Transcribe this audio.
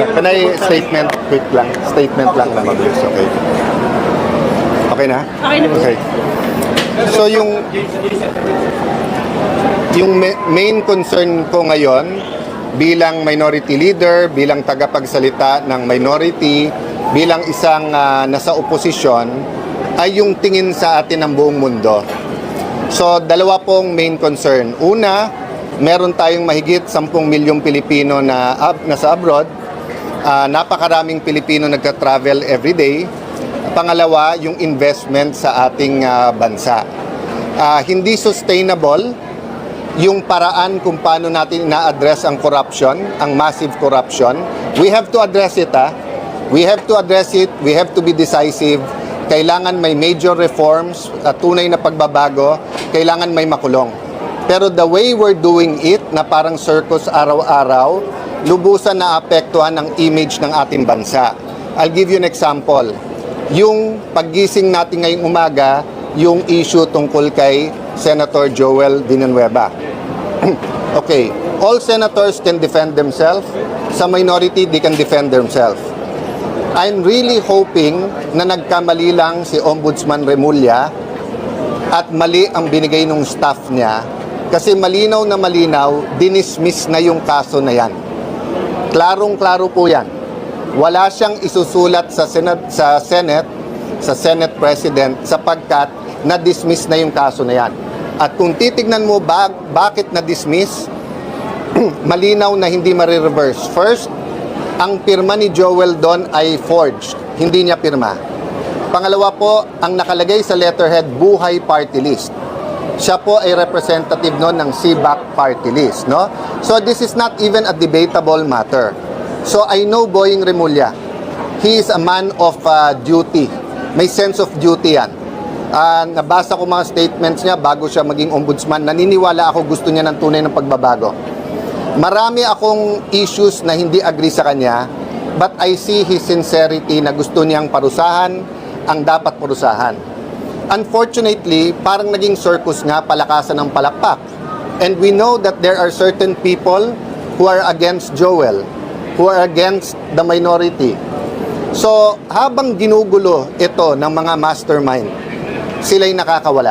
Can I statement quick lang? Statement lang na mabilis, okay? Okay na? Okay na po. Okay. So yung main concern ko ngayon bilang minority leader, bilang tagapagsalita ng minority, bilang isang nasa oposisyon, ay yung tingin sa atin ng buong mundo. So, dalawa pong main concern. Una, meron tayong mahigit 10 milyong Pilipino na nasa abroad. Napakaraming Pilipino nagka-travel everyday. Pangalawa, yung investment sa ating bansa. Hindi sustainable yung paraan kung paano natin na-address ang corruption, ang massive corruption. We have to address it, We have to address it. We have to be decisive. Kailangan may major reforms, tunay na pagbabago. Kailangan may makulong. Pero the way we're doing it, na parang circus araw-araw, lubusan na apektuhan ang image ng ating bansa. I'll give you an example. Yung paggising natin ngayong umaga, yung issue tungkol kay Senator Joel Villanueva. Okay, all senators can defend themselves. Sa minority, they can defend themselves. I'm really hoping na nagkamali lang si Ombudsman Remulla at mali ang binigay ng staff niya kasi malinaw na malinaw, dinismiss na yung kaso na yan. Klarong-klaro po yan. Wala siyang isusulat sa Senate President sapagkat na-dismiss na yung kaso na yan. At kung titignan mo bakit na-dismiss, malinaw na hindi marireverse. First, ang pirma ni Joel doon ay forged. Hindi niya pirma. Pangalawa po, ang nakalagay sa letterhead, Buhay Party List. Siya po ay representative noon ng CBAC Party List. No? So this is not even a debatable matter. So I know Boying Remulla. He is a man of duty. May sense of duty yan. Nabasa ko mga statements niya bago siya maging ombudsman. Naniniwala ako gusto niya ng tunay ng pagbabago. Marami akong issues na hindi agree sa kanya, but I see his sincerity na gusto niyang parusahan ang dapat parusahan. Unfortunately, parang naging circus nga, palakasan ng palakpak. And we know that there are certain people who are against Joel, who are against the minority. So, habang ginugulo ito ng mga mastermind, sila'y nakakawala.